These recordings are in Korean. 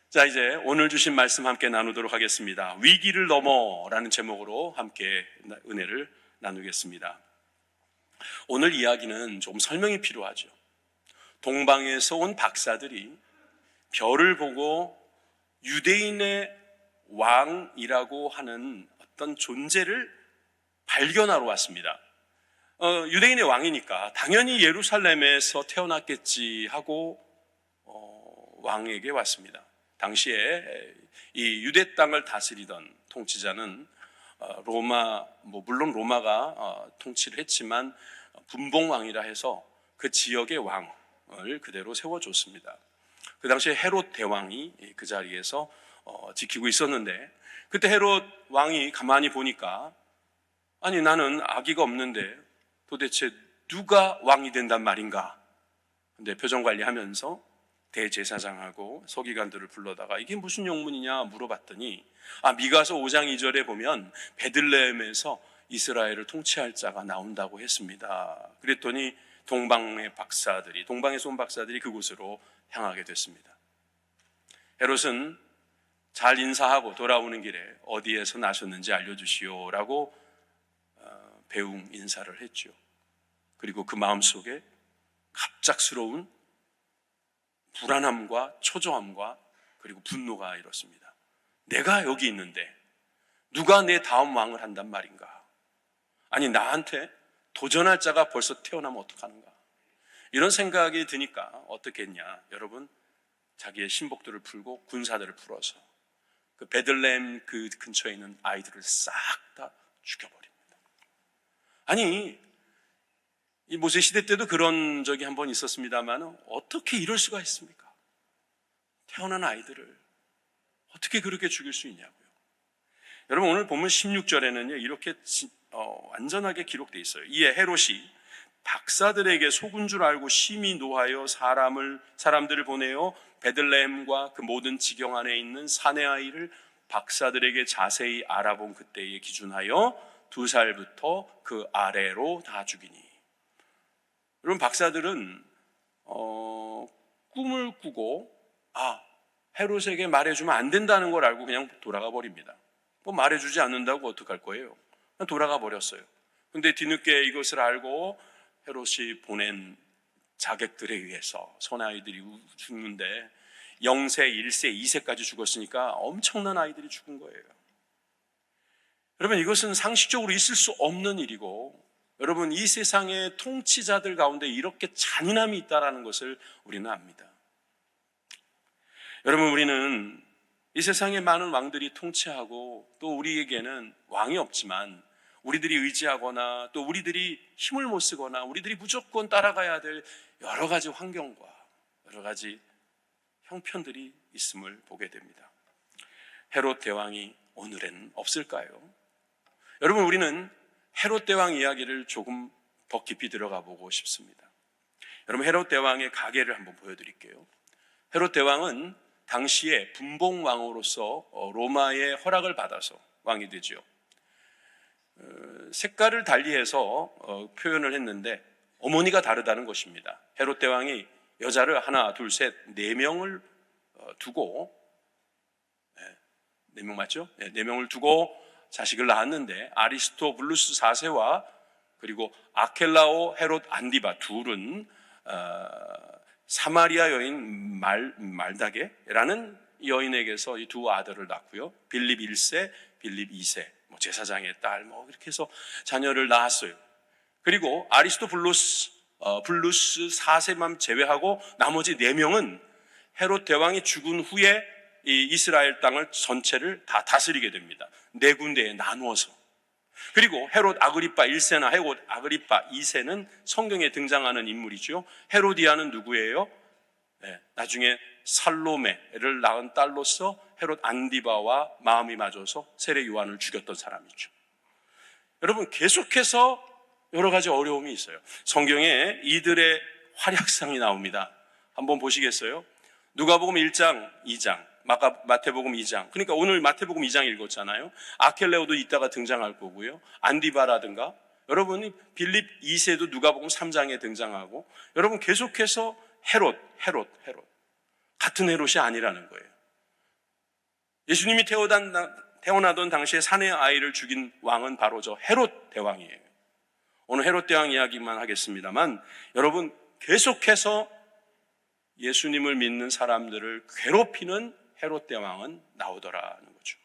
자, 이제 오늘 주신 말씀 함께 나누도록 하겠습니다. 위기를 넘어라는 제목으로 함께 은혜를 나누겠습니다. 오늘 이야기는 좀 설명이 필요하죠. 동방에서 온 박사들이 별을 보고 유대인의 왕이라고 하는 어떤 존재를 발견하러 왔습니다. 유대인의 왕이니까 당연히 예루살렘에서 태어났겠지 하고 왕에게 왔습니다. 당시에 이 유대 땅을 다스리던 통치자는 물론 로마가 통치를 했지만 분봉왕이라 해서 그 지역의 왕을 그대로 세워줬습니다. 그 당시에 헤롯 대왕이 그 자리에서 지키고 있었는데, 그때 헤롯 왕이 가만히 보니까 아니, 나는 아기가 없는데 도대체 누가 왕이 된단 말인가? 근데 표정 관리하면서 대제사장하고 서기관들을 불러다가 이게 무슨 영문이냐 물어봤더니 미가서 5장 2절에 보면 베들레헴에서 이스라엘을 통치할 자가 나온다고 했습니다. 그랬더니 동방에서 온 박사들이 그곳으로 향하게 됐습니다. 헤롯은 잘 인사하고 돌아오는 길에 어디에서 나셨는지 알려주시오라고 배웅 인사를 했죠. 그리고 그 마음속에 갑작스러운 불안함과 초조함과 그리고 분노가 일었습니다. 내가 여기 있는데 누가 내 다음 왕을 한단 말인가? 아니, 나한테 도전할 자가 벌써 태어나면 어떡하는가? 이런 생각이 드니까 어떻게 했냐? 여러분, 자기의 신복들을 풀고 군사들을 풀어서 그 베들레헴 그 근처에 있는 아이들을 싹 다 죽여버립니다. 아니, 이 모세 시대 때도 그런 적이 한번 있었습니다만 어떻게 이럴 수가 있습니까? 태어난 아이들을 어떻게 그렇게 죽일 수 있냐고요. 여러분, 오늘 본문 16절에는요 이렇게 완전하게 기록되어 있어요. 이에 헤롯이 박사들에게 속은 줄 알고 심히 노하여 사람들을 보내어 베들레헴과 그 모든 지경 안에 있는 사내 아이를 박사들에게 자세히 알아본 그때에 기준하여 2살부터 그 아래로 다 죽이니. 여러분, 박사들은 꿈을 꾸고 헤롯에게 말해주면 안 된다는 걸 알고 그냥 돌아가 버립니다. 말해주지 않는다고 어떡할 거예요? 그냥 돌아가 버렸어요. 근데 뒤늦게 이것을 알고 헤롯이 보낸 자객들에 의해서 손아이들이 죽는데 0세, 1세, 2세까지 죽었으니까 엄청난 아이들이 죽은 거예요. 여러분, 이것은 상식적으로 있을 수 없는 일이고, 여러분, 이 세상의 통치자들 가운데 이렇게 잔인함이 있다는 것을 우리는 압니다. 여러분, 우리는 이 세상의 많은 왕들이 통치하고 또 우리에게는 왕이 없지만 우리들이 의지하거나 또 우리들이 힘을 못 쓰거나 우리들이 무조건 따라가야 될 여러 가지 환경과 여러 가지 형편들이 있음을 보게 됩니다. 헤롯 대왕이 오늘은 없을까요? 여러분, 우리는 헤롯 대왕 이야기를 조금 더 깊이 들어가 보고 싶습니다. 여러분, 헤롯 대왕의 가계를 한번 보여드릴게요. 헤롯 대왕은 당시에 분봉왕으로서 로마의 허락을 받아서 왕이 되죠. 색깔을 달리해서 표현을 했는데 어머니가 다르다는 것입니다. 헤롯 대왕이 여자를 하나, 둘, 셋, 4명을 두고 4명 맞죠? 4명을 두고 자식을 낳았는데 아리스토블루스 4세와 그리고 아켈라오 헤롯 안디바 둘은 사마리아 여인 말다게라는 여인에게서 이 두 아들을 낳고요. 빌립 1세, 빌립 2세, 제사장의 딸 이렇게 해서 자녀를 낳았어요. 그리고 아리스토블루스 4세만 제외하고 나머지 4명은 헤롯 대왕이 죽은 후에 이 이스라엘 땅을 전체를 다 다스리게 됩니다. 4군데에 나누어서. 그리고 헤롯 아그리파 1세나 헤롯 아그리파 2세는 성경에 등장하는 인물이죠. 헤로디아는 누구예요? 나중에 살로메를 낳은 딸로서 헤롯 안디바와 마음이 맞아서 세례 요한을 죽였던 사람이죠. 여러분, 계속해서 여러 가지 어려움이 있어요. 성경에 이들의 활약상이 나옵니다. 한번 보시겠어요? 누가복음 1장, 2장, 마태복음 2장. 그러니까 오늘 마태복음 2장 읽었잖아요. 아켈레오도 이따가 등장할 거고요. 안디바라든가. 여러분이 빌립 2세도 누가복음 3장에 등장하고, 여러분 계속해서 헤롯. 같은 헤롯이 아니라는 거예요. 예수님이 태어나던 당시에 사내 아이를 죽인 왕은 바로 저 헤롯 대왕이에요. 오늘 헤롯 대왕 이야기만 하겠습니다만, 여러분, 계속해서 예수님을 믿는 사람들을 괴롭히는 헤롯 대왕은 나오더라는 거죠.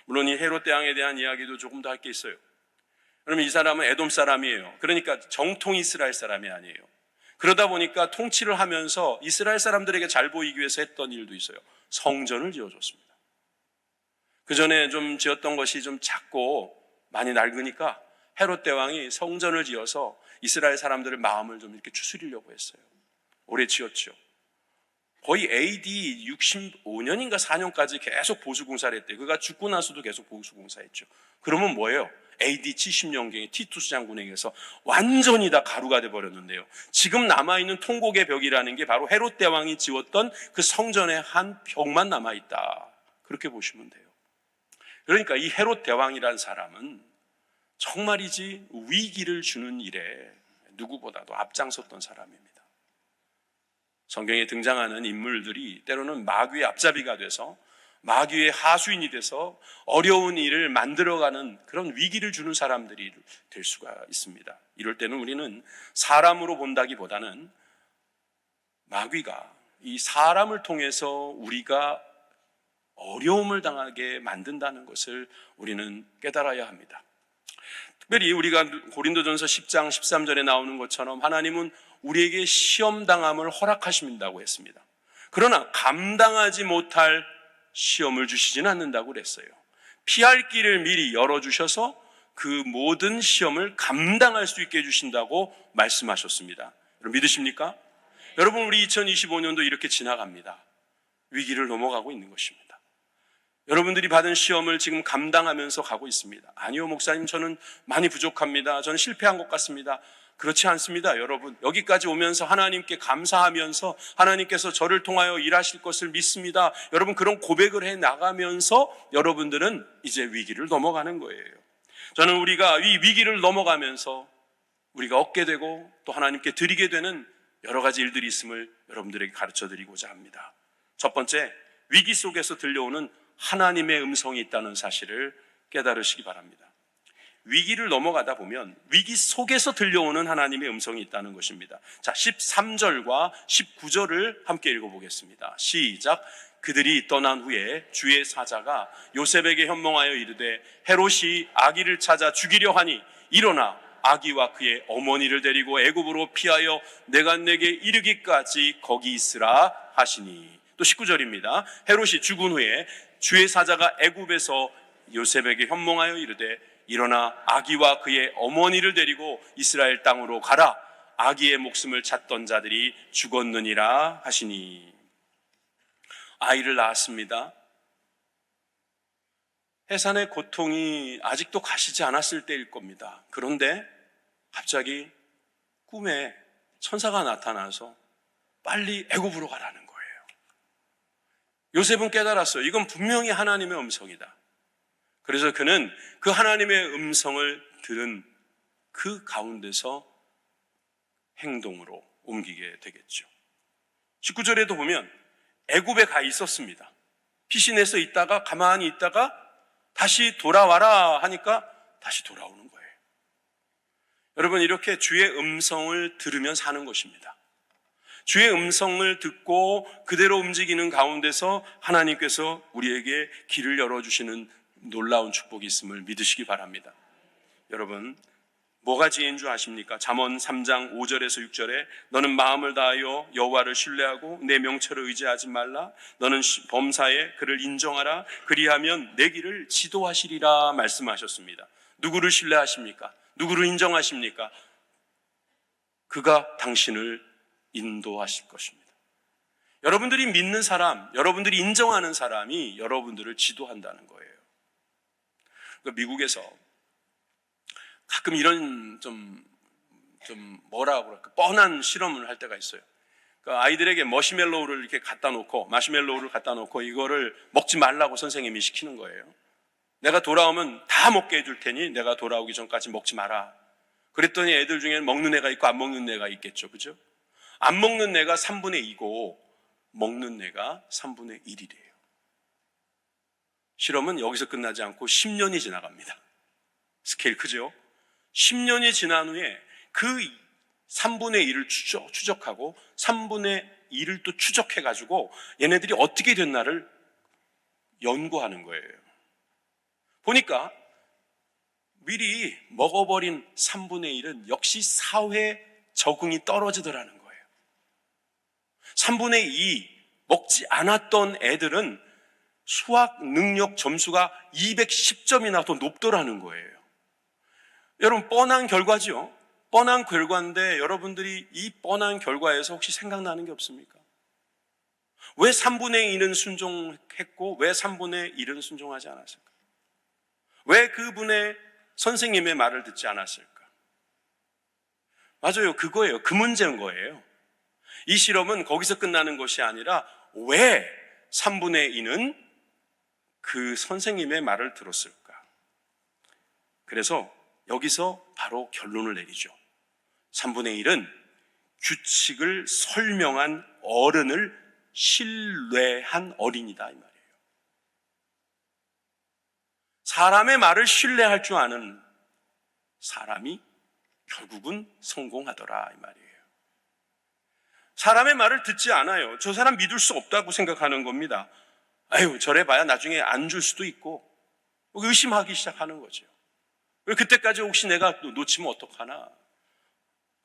물론 이 헤롯 대왕에 대한 이야기도 조금 더 할 게 있어요. 그러면 이 사람은 에돔 사람이에요. 그러니까 정통 이스라엘 사람이 아니에요. 그러다 보니까 통치를 하면서 이스라엘 사람들에게 잘 보이기 위해서 했던 일도 있어요. 성전을 지어줬습니다. 그 전에 좀 지었던 것이 좀 작고 많이 낡으니까 헤롯 대왕이 성전을 지어서 이스라엘 사람들의 마음을 좀 이렇게 추스리려고 했어요. 오래 지었죠. 거의 AD 65년인가 4년까지 계속 보수공사를 했대요. 그가 죽고 나서도 계속 보수공사했죠. 그러면 뭐예요? AD 70년경에 티투스 장군에게서 완전히 다 가루가 돼버렸는데요. 지금 남아있는 통곡의 벽이라는 게 바로 헤롯 대왕이 지었던 그 성전의 한 벽만 남아있다. 그렇게 보시면 돼요. 그러니까 이 헤롯 대왕이란 사람은 정말이지 위기를 주는 일에 누구보다도 앞장섰던 사람입니다. 성경에 등장하는 인물들이 때로는 마귀의 앞잡이가 돼서 마귀의 하수인이 돼서 어려운 일을 만들어가는 그런 위기를 주는 사람들이 될 수가 있습니다. 이럴 때는 우리는 사람으로 본다기보다는 마귀가 이 사람을 통해서 우리가 어려움을 당하게 만든다는 것을 우리는 깨달아야 합니다. 특별히 우리가 고린도전서 10장 13절에 나오는 것처럼 하나님은 우리에게 시험당함을 허락하신다고 했습니다. 그러나 감당하지 못할 시험을 주시지는 않는다고 그랬어요. 피할 길을 미리 열어주셔서 그 모든 시험을 감당할 수 있게 해주신다고 말씀하셨습니다. 여러분 믿으십니까? 여러분, 우리 2025년도 이렇게 지나갑니다. 위기를 넘어가고 있는 것입니다. 여러분들이 받은 시험을 지금 감당하면서 가고 있습니다. 아니요, 목사님, 저는 많이 부족합니다. 저는 실패한 것 같습니다. 그렇지 않습니다. 여러분, 여기까지 오면서 하나님께 감사하면서 하나님께서 저를 통하여 일하실 것을 믿습니다. 여러분, 그런 고백을 해 나가면서 여러분들은 이제 위기를 넘어가는 거예요. 저는 우리가 이 위기를 넘어가면서 우리가 얻게 되고 또 하나님께 드리게 되는 여러 가지 일들이 있음을 여러분들에게 가르쳐 드리고자 합니다. 첫 번째, 위기 속에서 들려오는 하나님의 음성이 있다는 사실을 깨달으시기 바랍니다. 위기를 넘어가다 보면 위기 속에서 들려오는 하나님의 음성이 있다는 것입니다. 자, 13절과 19절을 함께 읽어보겠습니다. 시작. 그들이 떠난 후에 주의 사자가 요셉에게 현몽하여 이르되 헤롯이 아기를 찾아 죽이려 하니 일어나 아기와 그의 어머니를 데리고 애굽으로 피하여 내가 내게 이르기까지 거기 있으라 하시니. 또 19절입니다. 헤롯이 죽은 후에 주의 사자가 애굽에서 요셉에게 현몽하여 이르되 일어나 아기와 그의 어머니를 데리고 이스라엘 땅으로 가라. 아기의 목숨을 찾던 자들이 죽었느니라 하시니. 아이를 낳았습니다. 해산의 고통이 아직도 가시지 않았을 때일 겁니다. 그런데 갑자기 꿈에 천사가 나타나서 빨리 애굽으로 가라는 거예요. 요셉은 깨달았어요. 이건 분명히 하나님의 음성이다. 그래서 그는 그 하나님의 음성을 들은 그 가운데서 행동으로 옮기게 되겠죠. 19절에도 보면 애굽에 가 있었습니다. 피신해서 있다가 가만히 있다가 다시 돌아와라 하니까 다시 돌아오는 거예요. 여러분, 이렇게 주의 음성을 들으면 사는 것입니다. 주의 음성을 듣고 그대로 움직이는 가운데서 하나님께서 우리에게 길을 열어주시는 놀라운 축복이 있음을 믿으시기 바랍니다. 여러분, 뭐가 지혜인 줄 아십니까? 잠언 3장 5절에서 6절에 너는 마음을 다하여 여호와를 신뢰하고 내 명철을 의지하지 말라. 너는 범사에 그를 인정하라. 그리하면 내 길을 지도하시리라 말씀하셨습니다. 누구를 신뢰하십니까? 누구를 인정하십니까? 그가 당신을 인도하실 것입니다. 여러분들이 믿는 사람, 여러분들이 인정하는 사람이 여러분들을 지도한다는 거예요. 미국에서 가끔 이런 좀 뭐라고 그럴까, 뻔한 실험을 할 때가 있어요. 그러니까 아이들에게 마시멜로우를 갖다 놓고 이거를 먹지 말라고 선생님이 시키는 거예요. 내가 돌아오면 다 먹게 해줄 테니 내가 돌아오기 전까지 먹지 마라. 그랬더니 애들 중에는 먹는 애가 있고 안 먹는 애가 있겠죠. 그죠? 안 먹는 애가 3분의 2고 먹는 애가 3분의 1이래요. 실험은 여기서 끝나지 않고 10년이 지나갑니다. 스케일 크죠? 10년이 지난 후에 그 3분의 1을 추적하고 3분의 1을 또 추적해가지고 얘네들이 어떻게 됐나를 연구하는 거예요. 보니까 미리 먹어버린 3분의 1은 역시 사회 적응이 떨어지더라는 거예요. 3분의 2 먹지 않았던 애들은 수학 능력 점수가 210점이나 더 높더라는 거예요. 여러분, 뻔한 결과죠. 뻔한 결과인데 여러분들이 이 뻔한 결과에서 혹시 생각나는 게 없습니까? 왜 3분의 2는 순종했고 왜 3분의 1은 순종하지 않았을까? 왜 그분의 선생님의 말을 듣지 않았을까? 맞아요. 그거예요. 그 문제인 거예요. 이 실험은 거기서 끝나는 것이 아니라 왜 3분의 2는 그 선생님의 말을 들었을까? 그래서 여기서 바로 결론을 내리죠. 3분의 1은 규칙을 설명한 어른을 신뢰한 어린이다 이 말이에요. 사람의 말을 신뢰할 줄 아는 사람이 결국은 성공하더라 이 말이에요. 사람의 말을 듣지 않아요. 저 사람 믿을 수 없다고 생각하는 겁니다. 아유, 저래봐야 나중에 안 줄 수도 있고 의심하기 시작하는 거죠. 그때까지 혹시 내가 놓치면 어떡하나?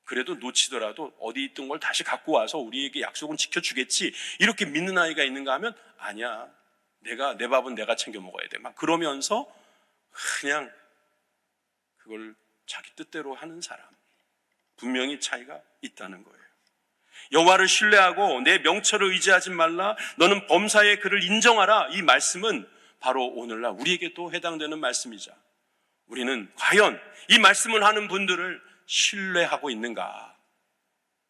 그래도 놓치더라도 어디 있던 걸 다시 갖고 와서 우리에게 약속은 지켜주겠지, 이렇게 믿는 아이가 있는가 하면 아니야, 내 밥은 내가 챙겨 먹어야 돼, 막 그러면서 그냥 그걸 자기 뜻대로 하는 사람, 분명히 차이가 있다는 거예요. 여호와를 신뢰하고 내 명철을 의지하지 말라, 너는 범사의 그를 인정하라, 이 말씀은 바로 오늘날 우리에게도 해당되는 말씀이자, 우리는 과연 이 말씀을 하는 분들을 신뢰하고 있는가?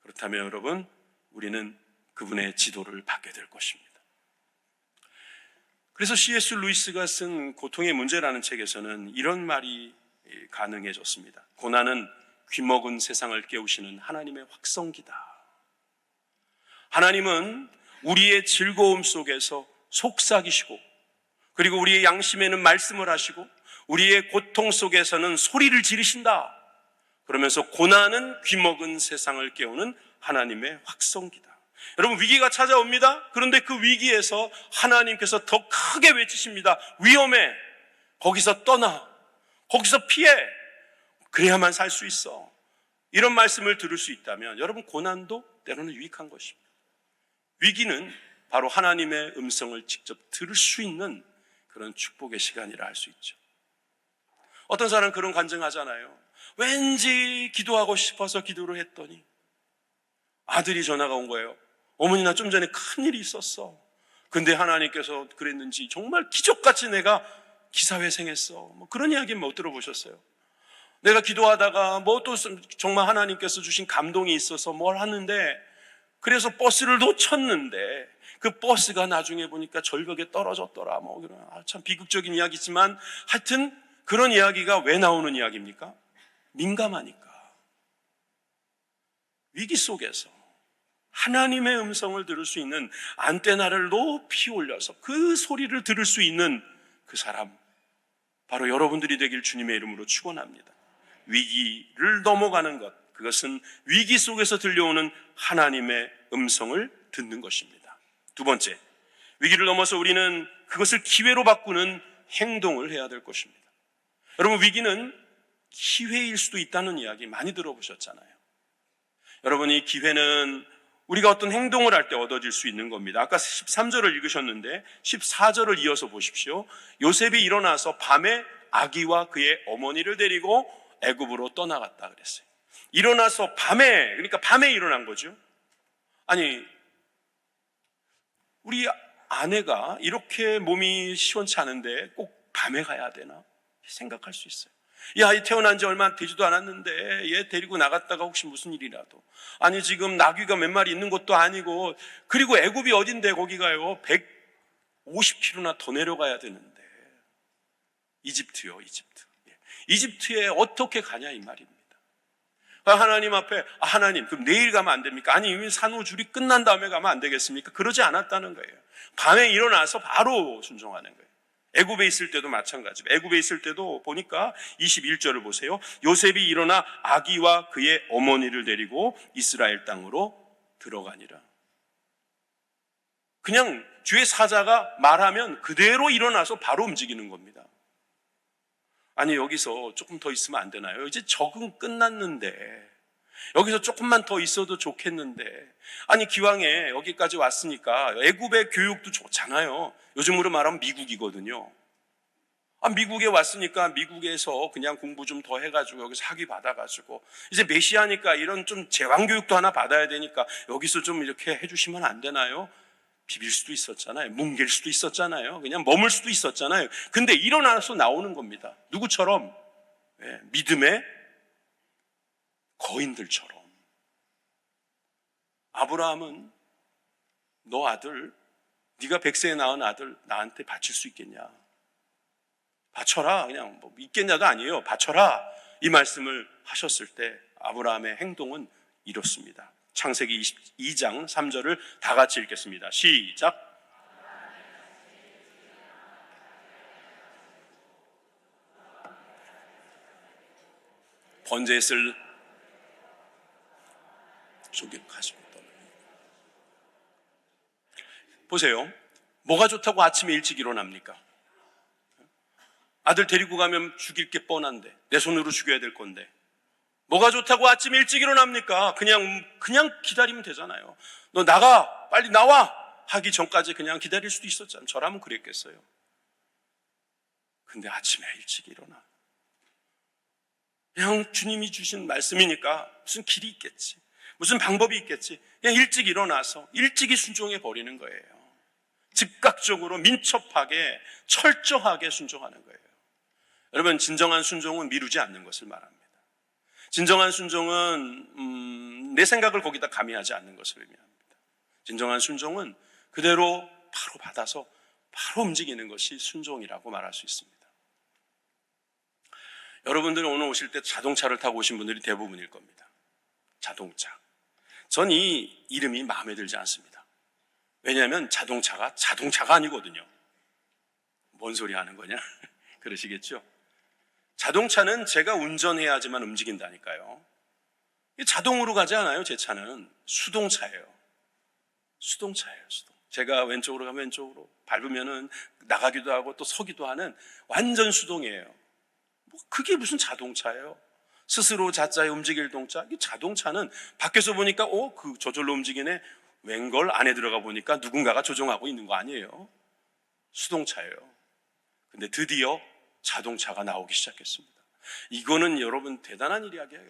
그렇다면 여러분, 우리는 그분의 지도를 받게 될 것입니다. 그래서 C.S. 루이스가 쓴 고통의 문제라는 책에서는 이런 말이 가능해졌습니다. 고난은 귀먹은 세상을 깨우시는 하나님의 확성기다. 하나님은 우리의 즐거움 속에서 속삭이시고, 그리고 우리의 양심에는 말씀을 하시고, 우리의 고통 속에서는 소리를 지르신다. 그러면서 고난은 귀먹은 세상을 깨우는 하나님의 확성기다. 여러분, 위기가 찾아옵니다. 그런데 그 위기에서 하나님께서 더 크게 외치십니다. 위험해. 거기서 떠나. 거기서 피해. 그래야만 살 수 있어. 이런 말씀을 들을 수 있다면 여러분, 고난도 때로는 유익한 것입니다. 위기는 바로 하나님의 음성을 직접 들을 수 있는 그런 축복의 시간이라 할 수 있죠. 어떤 사람은 그런 간증하잖아요. 왠지 기도하고 싶어서 기도를 했더니 아들이 전화가 온 거예요. 어머니, 나 좀 전에 큰일이 있었어. 근데 하나님께서 그랬는지 정말 기적같이 내가 기사회생했어. 뭐 그런 이야기 못 들어보셨어요? 내가 기도하다가 뭐 또 정말 하나님께서 주신 감동이 있어서 뭘 하는데, 그래서 버스를 놓쳤는데 그 버스가 나중에 보니까 절벽에 떨어졌더라. 뭐 참 비극적인 이야기지만 하여튼 그런 이야기가 왜 나오는 이야기입니까? 민감하니까. 위기 속에서 하나님의 음성을 들을 수 있는 안테나를 높이 올려서 그 소리를 들을 수 있는 그 사람, 바로 여러분들이 되길 주님의 이름으로 축원합니다. 위기를 넘어가는 것, 그것은 위기 속에서 들려오는 하나님의 음성을 듣는 것입니다. 두 번째, 위기를 넘어서 우리는 그것을 기회로 바꾸는 행동을 해야 될 것입니다. 여러분, 위기는 기회일 수도 있다는 이야기 많이 들어보셨잖아요. 여러분, 이 기회는 우리가 어떤 행동을 할 때 얻어질 수 있는 겁니다. 아까 13절을 읽으셨는데 14절을 이어서 보십시오. 요셉이 일어나서 밤에 아기와 그의 어머니를 데리고 애굽으로 떠나갔다 그랬어요. 일어나서 밤에, 그러니까 밤에 일어난 거죠. 아니, 우리 아내가 이렇게 몸이 시원치 않은데 꼭 밤에 가야 되나? 생각할 수 있어요. 이 아이 태어난 지 얼마 되지도 않았는데 얘 데리고 나갔다가 혹시 무슨 일이라도, 아니 지금 나귀가 몇 마리 있는 것도 아니고, 그리고 애굽이 어딘데 거기가요 150km나 더 내려가야 되는데, 이집트요, 이집트. 이집트에 어떻게 가냐 이 말입니다. 하나님 앞에, 하나님 그럼 내일 가면 안 됩니까? 아니 이미 산후줄이 끝난 다음에 가면 안 되겠습니까? 그러지 않았다는 거예요. 밤에 일어나서 바로 순종하는 거예요. 애굽에 있을 때도 마찬가지고, 애굽에 있을 때도 보니까 21절을 보세요. 요셉이 일어나 아기와 그의 어머니를 데리고 이스라엘 땅으로 들어가니라. 그냥 주의 사자가 말하면 그대로 일어나서 바로 움직이는 겁니다. 아니, 여기서 조금 더 있으면 안 되나요? 이제 적응 끝났는데, 여기서 조금만 더 있어도 좋겠는데, 아니, 기왕에 여기까지 왔으니까 애굽의 교육도 좋잖아요. 요즘으로 말하면 미국이거든요. 미국에 왔으니까 미국에서 그냥 공부 좀 더 해가지고 여기서 학위 받아가지고, 이제 메시아니까 이런 좀 제왕교육도 하나 받아야 되니까 여기서 좀 이렇게 해주시면 안 되나요? 비빌 수도 있었잖아요. 뭉갤 수도 있었잖아요. 그냥 머물 수도 있었잖아요. 근데 일어나서 나오는 겁니다. 누구처럼? 믿음의 거인들처럼. 아브라함은 너 아들, 네가 100세에 낳은 아들 나한테 바칠 수 있겠냐? 바쳐라. 그냥 뭐 있겠냐도 아니에요. 바쳐라. 이 말씀을 하셨을 때 아브라함의 행동은 이렇습니다. 창세기 22장 3절을 다 같이 읽겠습니다. 시작. 번제했을 속에 가지고 떠나니. 보세요. 뭐가 좋다고 아침에 일찍 일어납니까? 아들 데리고 가면 죽일 게 뻔한데, 내 손으로 죽여야 될 건데, 뭐가 좋다고 아침에 일찍 일어납니까? 그냥 기다리면 되잖아요. 너 나가, 빨리 나와 하기 전까지 그냥 기다릴 수도 있었잖아요. 저라면 그랬겠어요. 근데 아침에 일찍 일어나. 그냥 주님이 주신 말씀이니까 무슨 길이 있겠지, 무슨 방법이 있겠지, 그냥 일찍 일어나서 일찍이 순종해 버리는 거예요. 즉각적으로 민첩하게 철저하게 순종하는 거예요. 여러분, 진정한 순종은 미루지 않는 것을 말합니다. 진정한 순종은 내 생각을 거기다 가미하지 않는 것을 의미합니다. 진정한 순종은 그대로 바로 받아서 바로 움직이는 것이 순종이라고 말할 수 있습니다. 여러분들이 오늘 오실 때 자동차를 타고 오신 분들이 대부분일 겁니다. 자동차. 전 이 이름이 마음에 들지 않습니다. 왜냐하면 자동차가 아니거든요. 뭔 소리 하는 거냐? 그러시겠죠? 자동차는 제가 운전해야지만 움직인다니까요. 자동으로 가지 않아요. 제 차는 수동차예요. 수동차예요. 제가 왼쪽으로 가면 왼쪽으로, 밟으면은 나가기도 하고 또 서기도 하는 완전 수동이에요. 그게 무슨 자동차예요? 스스로 자자에 움직일 동자. 이 자동차는 밖에서 보니까 저절로 움직이네. 웬걸 안에 들어가 보니까 누군가가 조종하고 있는 거 아니에요. 수동차예요. 근데 드디어 자동차가 나오기 시작했습니다. 이거는 여러분 대단한 이야기예요.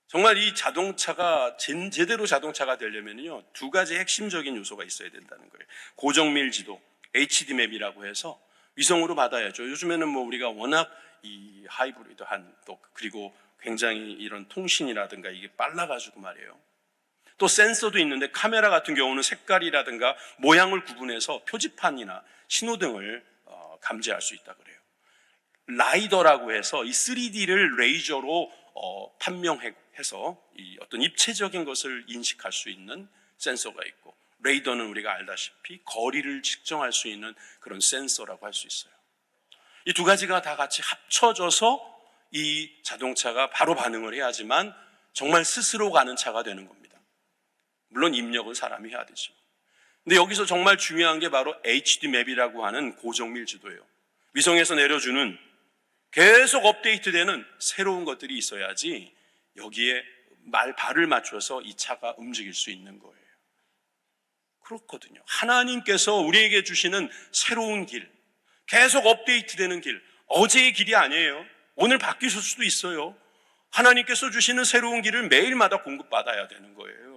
정말 이 자동차가 제대로 자동차가 되려면요, 두 가지 핵심적인 요소가 있어야 된다는 거예요. 고정밀 지도, HD맵이라고 해서 위성으로 받아야죠. 요즘에는 우리가 워낙 이 하이브리드한, 또 그리고 굉장히 이런 통신이라든가 이게 빨라가지고 말이에요. 또 센서도 있는데 카메라 같은 경우는 색깔이라든가 모양을 구분해서 표지판이나 신호등을 감지할 수 있다 그래요. 라이더라고 해서 이 3D를 레이저로 판명해서 이 어떤 입체적인 것을 인식할 수 있는 센서가 있고, 레이더는 우리가 알다시피 거리를 측정할 수 있는 그런 센서라고 할 수 있어요. 이 두 가지가 다 같이 합쳐져서 이 자동차가 바로 반응을 해야지만 정말 스스로 가는 차가 되는 겁니다. 물론 입력은 사람이 해야 되죠. 근데 여기서 정말 중요한 게 바로 HD맵이라고 하는 고정밀 지도예요. 위성에서 내려주는 계속 업데이트되는 새로운 것들이 있어야지 여기에 발을 맞춰서 이 차가 움직일 수 있는 거예요. 그렇거든요. 하나님께서 우리에게 주시는 새로운 길, 계속 업데이트되는 길, 어제의 길이 아니에요. 오늘 바뀌실 수도 있어요. 하나님께서 주시는 새로운 길을 매일마다 공급받아야 되는 거예요.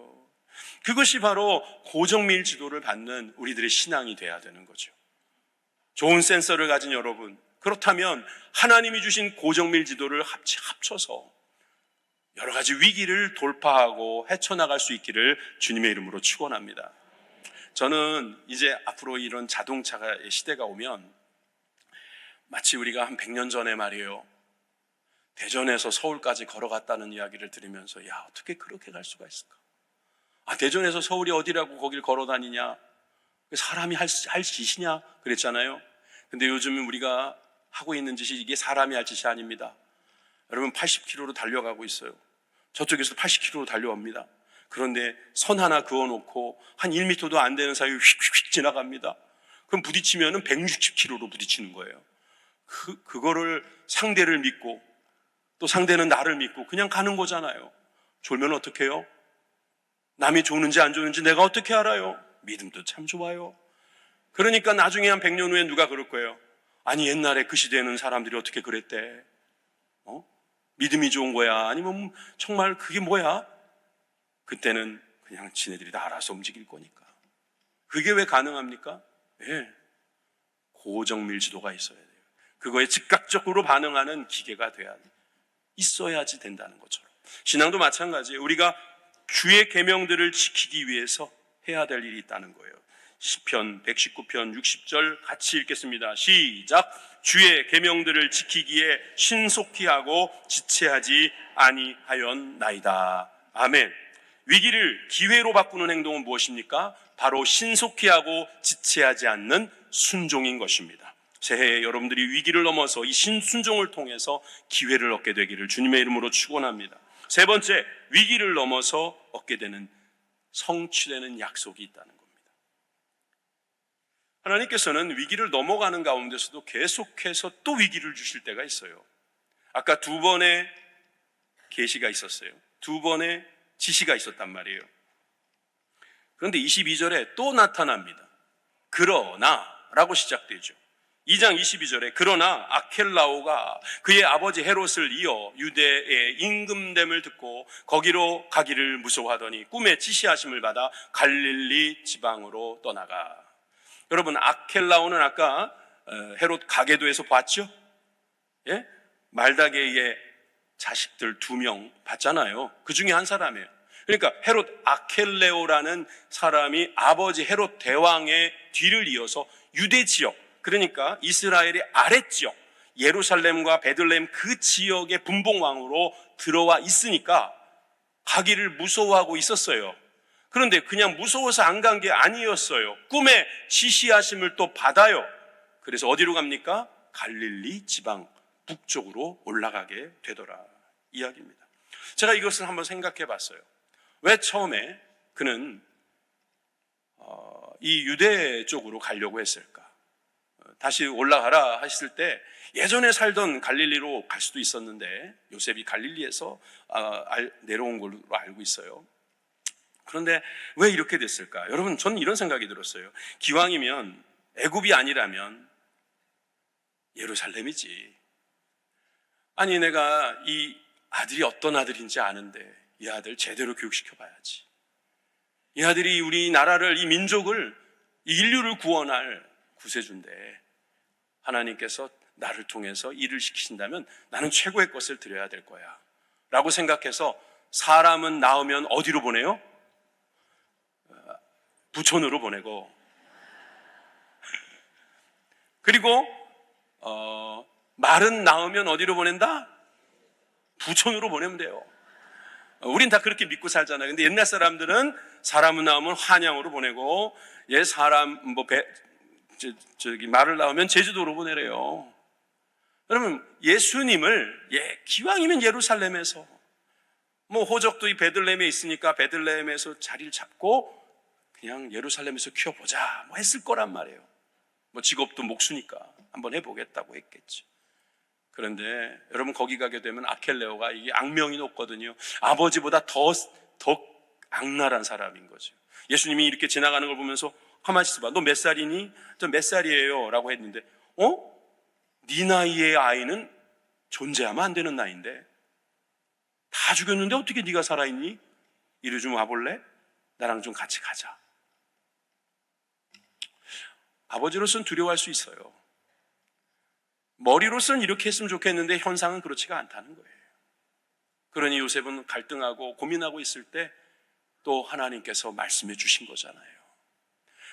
그것이 바로 고정밀 지도를 받는 우리들의 신앙이 돼야 되는 거죠. 좋은 센서를 가진 여러분, 그렇다면 하나님이 주신 고정밀 지도를 합쳐서 여러 가지 위기를 돌파하고 헤쳐나갈 수 있기를 주님의 이름으로 축원합니다. 저는 이제 앞으로 이런 자동차의 시대가 오면 마치 우리가 한 100년 전에 말이에요, 대전에서 서울까지 걸어갔다는 이야기를 들으면서 어떻게 그렇게 갈 수가 있을까? 대전에서 서울이 어디라고 거길 걸어 다니냐? 사람이 할 짓이냐 그랬잖아요. 근데 요즘 우리가 하고 있는 짓이 이게 사람이 할 짓이 아닙니다. 여러분 80km로 달려가고 있어요. 저쪽에서 80km로 달려옵니다. 그런데 선 하나 그어놓고 한 1m도 안 되는 사이에 휙휙 지나갑니다. 그럼 부딪히면 160km로 부딪히는 거예요. 그거를 상대를 믿고 또 상대는 나를 믿고 그냥 가는 거잖아요. 졸면 어떻게 해요? 남이 좋는지 안 좋은지 내가 어떻게 알아요? 믿음도 참 좋아요. 그러니까 나중에 한 100년 후에 누가 그럴 거예요? 아니 옛날에 그 시대에는 사람들이 어떻게 그랬대? 믿음이 좋은 거야? 아니면 정말 그게 뭐야? 그때는 그냥 지네들이 다 알아서 움직일 거니까. 그게 왜 가능합니까? 예, 고정밀지도가 있어야 돼요. 그거에 즉각적으로 반응하는 기계가 있어야지 된다는 것처럼 신앙도 마찬가지예요. 우리가 주의 계명들을 지키기 위해서 해야 될 일이 있다는 거예요. 시편 119편 60절 같이 읽겠습니다. 시작. 주의 계명들을 지키기에 신속히 하고 지체하지 아니하였나이다. 아멘. 위기를 기회로 바꾸는 행동은 무엇입니까? 바로 신속히 하고 지체하지 않는 순종인 것입니다. 새해에 여러분들이 위기를 넘어서 이 순종을 통해서 기회를 얻게 되기를 주님의 이름으로 축원합니다. 세 번째, 위기를 넘어서 얻게 되는 성취되는 약속이 있다는 겁니다. 하나님께서는 위기를 넘어가는 가운데서도 계속해서 또 위기를 주실 때가 있어요. 아까 두 번의 계시가 있었어요. 두 번의 지시가 있었단 말이에요. 그런데 22절에 또 나타납니다. 그러나 라고 시작되죠. 2장 22절에 그러나 아켈라오가 그의 아버지 헤롯을 이어 유대의 임금됨을 듣고 거기로 가기를 무서워하더니 꿈에 지시하심을 받아 갈릴리 지방으로 떠나가. 여러분 아켈라오는 아까 헤롯 가계도에서 봤죠? 예? 말다게의 자식들 2명 봤잖아요. 그 중에 한 사람이에요. 그러니까 헤롯 아켈레오라는 사람이 아버지 헤롯 대왕의 뒤를 이어서 유대 지역, 그러니까 이스라엘의 아랫지역 예루살렘과 베들레헴 그 지역의 분봉왕으로 들어와 있으니까 가기를 무서워하고 있었어요. 그런데 그냥 무서워서 안 간 게 아니었어요. 꿈에 지시하심을 또 받아요. 그래서 어디로 갑니까? 갈릴리 지방 북쪽으로 올라가게 되더라 이야기입니다. 제가 이것을 한번 생각해 봤어요. 왜 처음에 그는 이 유대 쪽으로 가려고 했을까? 다시 올라가라 하셨을 때 예전에 살던 갈릴리로 갈 수도 있었는데 요셉이 갈릴리에서 내려온 걸로 알고 있어요. 그런데 왜 이렇게 됐을까? 여러분, 저는 이런 생각이 들었어요. 기왕이면 애굽이 아니라면 예루살렘이지. 아니 내가 이 아들이 어떤 아들인지 아는데 이 아들 제대로 교육시켜봐야지. 이 아들이 우리나라를, 이 민족을, 이 인류를 구원할 구세주인데 하나님께서 나를 통해서 일을 시키신다면 나는 최고의 것을 드려야 될 거야 라고 생각해서 사람은 낳으면 어디로 보내요? 부촌으로 보내고 그리고 말은 낳으면 어디로 보낸다? 부촌으로 보내면 돼요. 우린 다 그렇게 믿고 살잖아요. 근데 옛날 사람들은 사람을 낳으면 한양으로 보내고 사람 말을 낳으면 제주도로 보내래요. 여러분 예수님을 기왕이면 예루살렘에서 호적도 이 베들레헴에 있으니까 베들레헴에서 자리를 잡고 그냥 예루살렘에서 키워보자 했을 거란 말이에요. 직업도 목수니까 한번 해보겠다고 했겠죠. 그런데 여러분 거기 가게 되면 아켈레오가 이게 악명이 높거든요. 아버지보다 더 악랄한 사람인 거죠. 예수님이 이렇게 지나가는 걸 보면서 가만히 있어봐. 너 몇 살이니? 저 몇 살이에요? 라고 했는데 네 나이의 아이는 존재하면 안 되는 나이인데 다 죽였는데 어떻게 네가 살아있니? 이리 좀 와볼래? 나랑 좀 같이 가자. 아버지로서는 두려워할 수 있어요. 머리로서는 이렇게 했으면 좋겠는데 현상은 그렇지가 않다는 거예요. 그러니 요셉은 갈등하고 고민하고 있을 때 또 하나님께서 말씀해 주신 거잖아요.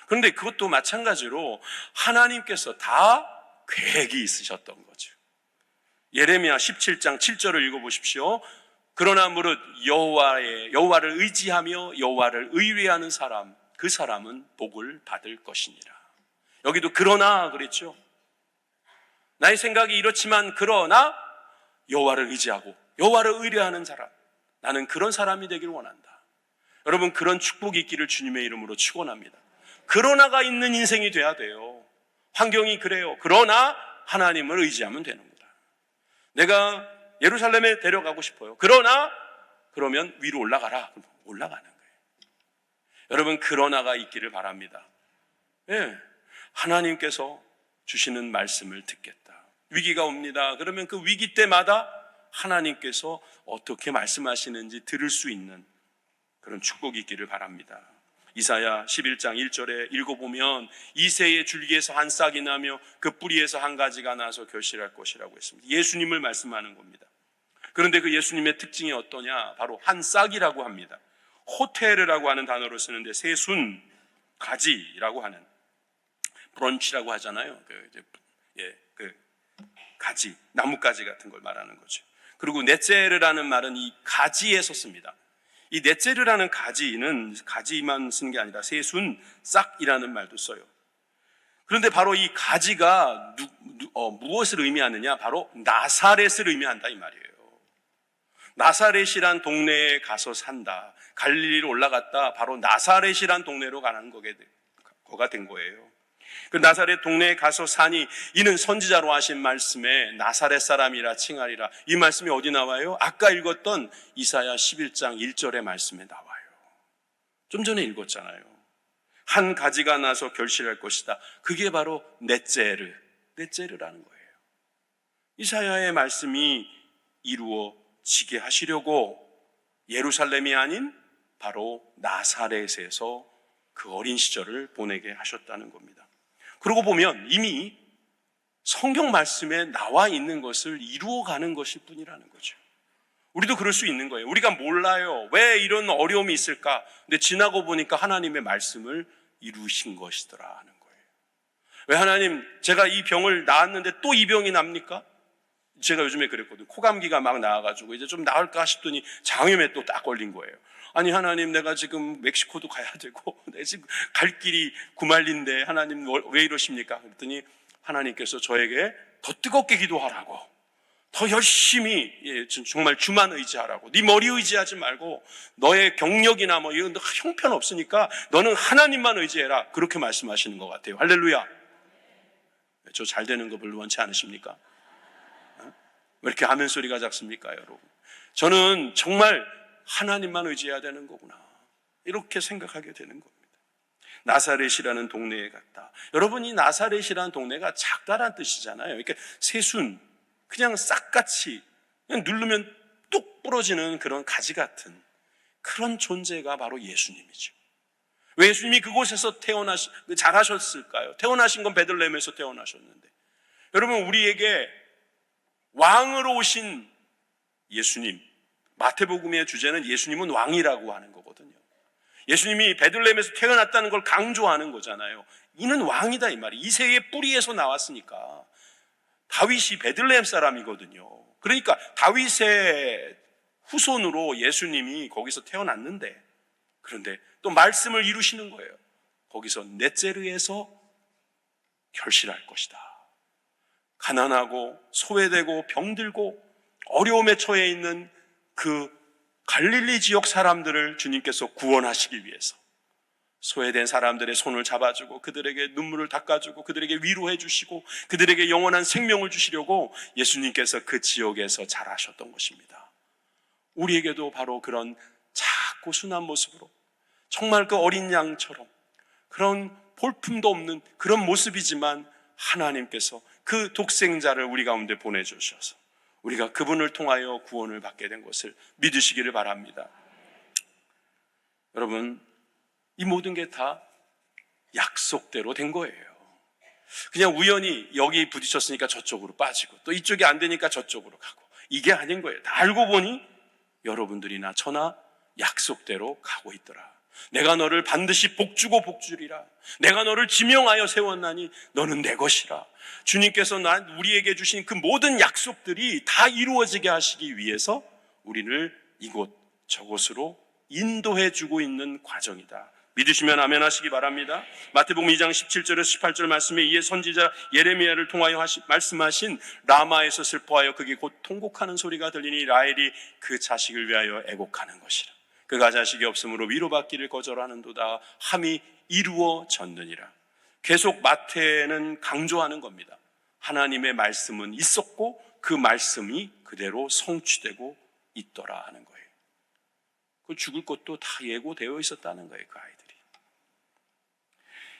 그런데 그것도 마찬가지로 하나님께서 다 계획이 있으셨던 거죠. 예레미야 17장 7절을 읽어보십시오. 그러나 무릇 여호와를 의지하며 여호와를 의뢰하는 사람 그 사람은 복을 받을 것이니라. 여기도 그러나 그랬죠. 나의 생각이 이렇지만 그러나 여호와를 의지하고 여호와를 의뢰하는 사람, 나는 그런 사람이 되기를 원한다. 여러분, 그런 축복이 있기를 주님의 이름으로 축원합니다. 그러나가 있는 인생이 돼야 돼요. 환경이 그래요. 그러나 하나님을 의지하면 되는 거다. 내가 예루살렘에 데려가고 싶어요. 그러면 위로 올라가라. 그럼 올라가는 거예요. 여러분, 그러나가 있기를 바랍니다. 예, 하나님께서 주시는 말씀을 듣겠다. 위기가 옵니다. 그러면 그 위기 때마다 하나님께서 어떻게 말씀하시는지 들을 수 있는 그런 축복이 있기를 바랍니다. 이사야 11장 1절에 읽어보면 이새의 줄기에서 한 싹이 나며 그 뿌리에서 한 가지가 나서 결실할 것이라고 했습니다. 예수님을 말씀하는 겁니다. 그런데 그 예수님의 특징이 어떠냐? 바로 한 싹이라고 합니다. 호테르라고 하는 단어로 쓰는데 새순, 가지라고 하는, 브런치라고 하잖아요. 그 가지, 나뭇가지 같은 걸 말하는 거죠. 그리고 네체르라는 말은 이 가지에서 씁니다. 이 네체르라는 가지는 가지만 쓰는 게 아니라 새순, 싹이라는 말도 써요. 그런데 바로 이 가지가 무엇을 의미하느냐? 바로 나사렛을 의미한다 이 말이에요. 나사렛이란 동네에 가서 산다. 갈릴리로 올라갔다. 바로 나사렛이란 동네로 가는 거가 된 거예요. 그 나사렛 동네에 가서 사니 이는 선지자로 하신 말씀에 나사렛 사람이라 칭하리라. 이 말씀이 어디 나와요? 아까 읽었던 이사야 11장 1절의 말씀에 나와요. 좀 전에 읽었잖아요. 한 가지가 나서 결실할 것이다. 그게 바로 네체르라는 거예요. 이사야의 말씀이 이루어지게 하시려고 예루살렘이 아닌 바로 나사렛에서 그 어린 시절을 보내게 하셨다는 겁니다. 그러고 보면 이미 성경 말씀에 나와 있는 것을 이루어가는 것일 뿐이라는 거죠. 우리도 그럴 수 있는 거예요. 우리가 몰라요. 왜 이런 어려움이 있을까? 근데 지나고 보니까 하나님의 말씀을 이루신 것이더라 하는 거예요. 왜 하나님, 제가 이 병을 낳았는데 또 이 병이 납니까? 제가 요즘에 그랬거든요. 코감기가 막 나와가지고 이제 좀 나을까 싶더니 장염에 또 딱 걸린 거예요. 아니 하나님, 내가 지금 멕시코도 가야 되고 내가 지금 갈 길이 구말린데 하나님 왜 이러십니까? 그랬더니 하나님께서 저에게 더 뜨겁게 기도하라고, 더 열심히, 정말 주만 의지하라고, 네 머리 의지하지 말고 너의 경력이나 뭐 이런 형편 없으니까 너는 하나님만 의지해라, 그렇게 말씀하시는 것 같아요. 할렐루야. 저 잘 되는 거 별로 원치 않으십니까? 왜 이렇게 아멘 소리가 작습니까, 여러분? 저는 정말 하나님만 의지해야 되는 거구나, 이렇게 생각하게 되는 겁니다. 나사렛이라는 동네에 갔다. 여러분, 이 나사렛이라는 동네가 작다란 뜻이잖아요. 그러니까 새순, 그냥 싹같이 그냥 누르면 뚝 부러지는 그런 가지 같은 그런 존재가 바로 예수님이죠. 왜 예수님이 그곳에서 자라셨을까요? 태어나신 건 베들레헴에서 태어나셨는데, 여러분, 우리에게 왕으로 오신 예수님, 마태복음의 주제는 예수님은 왕이라고 하는 거거든요. 예수님이 베들레헴에서 태어났다는 걸 강조하는 거잖아요. 이는 왕이다 이 말이에요. 이새의 뿌리에서 나왔으니까. 다윗이 베들레헴 사람이거든요. 그러니까 다윗의 후손으로 예수님이 거기서 태어났는데, 그런데 또 말씀을 이루시는 거예요. 거기서 넷제르에서 결실할 것이다. 가난하고 소외되고 병들고 어려움에 처해 있는 그 갈릴리 지역 사람들을 주님께서 구원하시기 위해서 소외된 사람들의 손을 잡아주고 그들에게 눈물을 닦아주고 그들에게 위로해 주시고 그들에게 영원한 생명을 주시려고 예수님께서 그 지역에서 자라셨던 것입니다. 우리에게도 바로 그런 작고 순한 모습으로, 정말 그 어린 양처럼 그런 볼품도 없는 그런 모습이지만 하나님께서 그 독생자를 우리 가운데 보내주셔서 우리가 그분을 통하여 구원을 받게 된 것을 믿으시기를 바랍니다. 여러분, 이 모든 게 다 약속대로 된 거예요. 그냥 우연히 여기 부딪혔으니까 저쪽으로 빠지고 또 이쪽이 안 되니까 저쪽으로 가고, 이게 아닌 거예요. 다 알고 보니 여러분들이나 저나 약속대로 가고 있더라. 내가 너를 반드시 복주고 복주리라. 내가 너를 지명하여 세웠나니 너는 내 것이라. 주님께서 우리에게 주신 그 모든 약속들이 다 이루어지게 하시기 위해서 우리를 이곳 저곳으로 인도해 주고 있는 과정이다. 믿으시면 아멘 하시기 바랍니다. 마태복음 2장 17절에서 18절 말씀에 이에 선지자 예레미야를 통하여 말씀하신 라마에서 슬퍼하여 그게 곧 통곡하는 소리가 들리니 라헬이 그 자식을 위하여 애곡하는 것이라. 그가 자식이 없으므로 위로받기를 거절하는도다 함이 이루어졌느니라. 계속 마태는 강조하는 겁니다. 하나님의 말씀은 있었고 그 말씀이 그대로 성취되고 있더라 하는 거예요. 그 죽을 것도 다 예고되어 있었다는 거예요, 그 아이들이.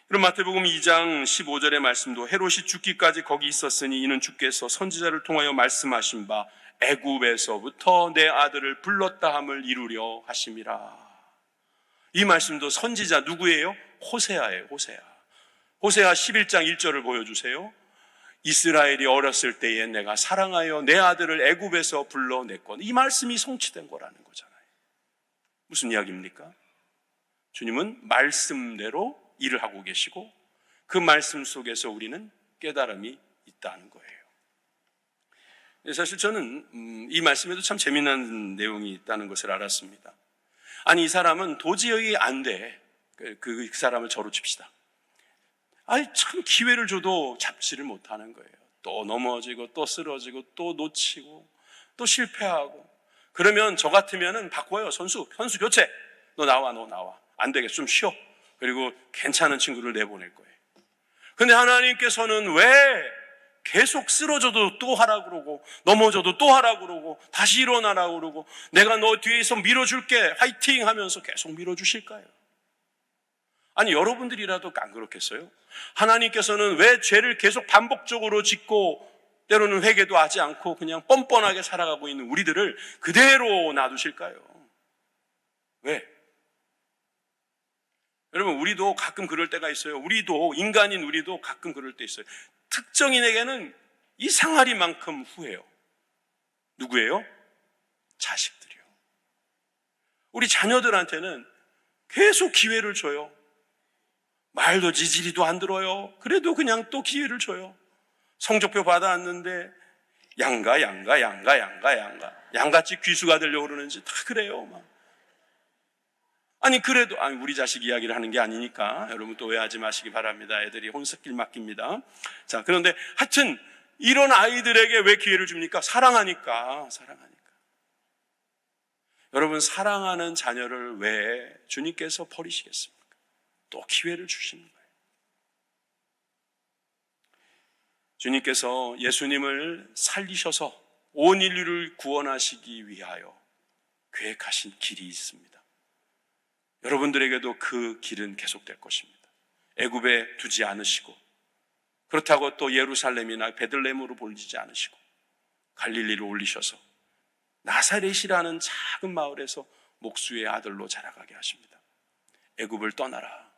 그럼 마태복음 2장 15절의 말씀도 헤롯이 죽기까지 거기 있었으니 이는 주께서 선지자를 통하여 말씀하신 바 애굽에서부터 내 아들을 불렀다 함을 이루려 하심이라. 이 말씀도 선지자 누구예요? 호세아예요. 호세아 11장 1절을 보여주세요. 이스라엘이 어렸을 때에 내가 사랑하여 내 아들을 애굽에서 불러냈건, 이 말씀이 성취된 거라는 거잖아요. 무슨 이야기입니까? 주님은 말씀대로 일을 하고 계시고 그 말씀 속에서 우리는 깨달음이 있다는 거예요. 사실 저는 이 말씀에도 참 재미난 내용이 있다는 것을 알았습니다. 아니, 이 사람은 도저히 안 돼. 그 사람을 저로 칩시다. 아니, 참 기회를 줘도 잡지를 못하는 거예요. 또 넘어지고 또 쓰러지고 또 놓치고 또 실패하고. 그러면 저 같으면은 바꿔요. 선수 교체. 너 나와. 안 되겠어. 좀 쉬어. 그리고 괜찮은 친구를 내보낼 거예요. 근데 하나님께서는 왜 계속 쓰러져도 또 하라고 그러고 넘어져도 또 하라고 그러고 다시 일어나라고 그러고 내가 너 뒤에서 밀어줄게 화이팅 하면서 계속 밀어주실까요? 아니, 여러분들이라도 안 그렇겠어요? 하나님께서는 왜 죄를 계속 반복적으로 짓고 때로는 회개도 하지 않고 그냥 뻔뻔하게 살아가고 있는 우리들을 그대로 놔두실까요? 왜? 여러분, 우리도 가끔 그럴 때가 있어요. 인간인 우리도 가끔 그럴 때 있어요. 특정인에게는 이상하리만큼 후회해요. 누구예요? 자식들이요. 우리 자녀들한테는 계속 기회를 줘요. 말도 지지리도 안 들어요. 그래도 그냥 또 기회를 줘요. 성적표 받아왔는데 양같이 귀수가 되려고 그러는지 다 그래요. 그래도 우리 자식 이야기를 하는 게 아니니까 여러분 또 오해하지 마시기 바랍니다. 애들이 혼석길 맡깁니다. 자, 그런데 하여튼 이런 아이들에게 왜 기회를 줍니까? 사랑하니까. 여러분, 사랑하는 자녀를 왜 주님께서 버리시겠습니까? 또 기회를 주시는 거예요. 주님께서 예수님을 살리셔서 온 인류를 구원하시기 위하여 계획하신 길이 있습니다. 여러분들에게도 그 길은 계속될 것입니다. 애굽에 두지 않으시고 그렇다고 또 예루살렘이나 베들레헴으로 보내지 않으시고 갈릴리로 올리셔서 나사렛이라는 작은 마을에서 목수의 아들로 자라가게 하십니다. 애굽을 떠나라.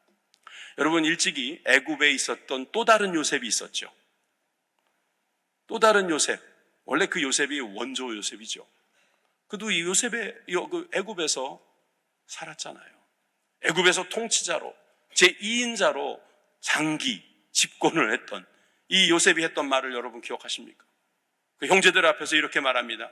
여러분, 일찍이 애굽에 있었던 또 다른 요셉이 있었죠. 또 다른 요셉. 원래 그 요셉이 원조 요셉이죠. 그도 이 요셉의 애굽에서 살았잖아요. 애굽에서 통치자로 제2인자로 장기 집권을 했던 이 요셉이 했던 말을 여러분 기억하십니까? 그 형제들 앞에서 이렇게 말합니다.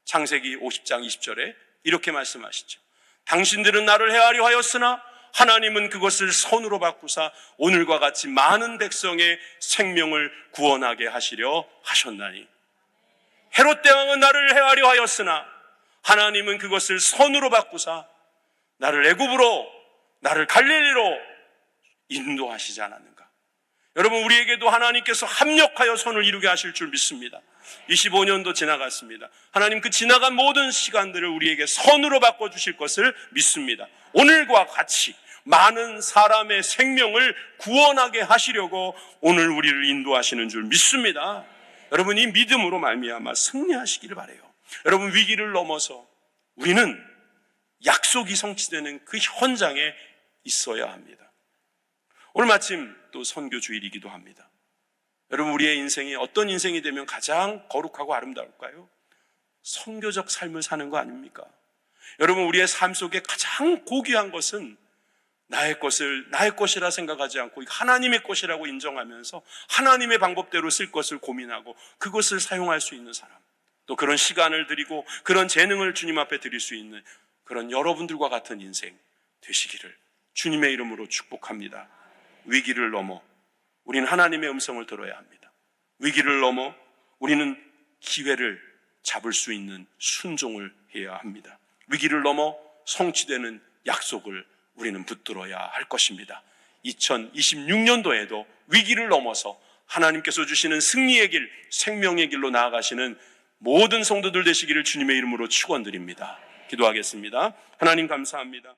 창세기 50장 20절에 이렇게 말씀하시죠. 당신들은 나를 헤아려 하였으나 하나님은 그것을 선으로 바꾸사 오늘과 같이 많은 백성의 생명을 구원하게 하시려 하셨나니. 헤롯 대왕은 나를 헤아려 하였으나 하나님은 그것을 선으로 바꾸사 나를 애굽으로, 나를 갈릴리로 인도하시지 않았는가? 여러분, 우리에게도 하나님께서 합력하여 선을 이루게 하실 줄 믿습니다. 25년도 지나갔습니다. 하나님 그 지나간 모든 시간들을 우리에게 선으로 바꿔주실 것을 믿습니다. 오늘과 같이 많은 사람의 생명을 구원하게 하시려고 오늘 우리를 인도하시는 줄 믿습니다. 여러분, 이 믿음으로 말미암아 승리하시기를 바라요. 여러분, 위기를 넘어서 우리는 약속이 성취되는 그 현장에 있어야 합니다. 오늘 마침 또 선교 주일이기도 합니다. 여러분, 우리의 인생이 어떤 인생이 되면 가장 거룩하고 아름다울까요? 선교적 삶을 사는 거 아닙니까? 여러분, 우리의 삶 속에 가장 고귀한 것은 나의 것이라 생각하지 않고 하나님의 것이라고 인정하면서 하나님의 방법대로 쓸 것을 고민하고 그것을 사용할 수 있는 사람, 또 그런 시간을 드리고 그런 재능을 주님 앞에 드릴 수 있는 그런 여러분들과 같은 인생 되시기를 주님의 이름으로 축복합니다. 위기를 넘어 우리는 하나님의 음성을 들어야 합니다. 위기를 넘어 우리는 기회를 잡을 수 있는 순종을 해야 합니다. 위기를 넘어 성취되는 약속을 우리는 붙들어야 할 것입니다. 2026년도에도 위기를 넘어서 하나님께서 주시는 승리의 길, 생명의 길로 나아가시는 모든 성도들 되시기를 주님의 이름으로 축원드립니다. 기도하겠습니다. 하나님 감사합니다.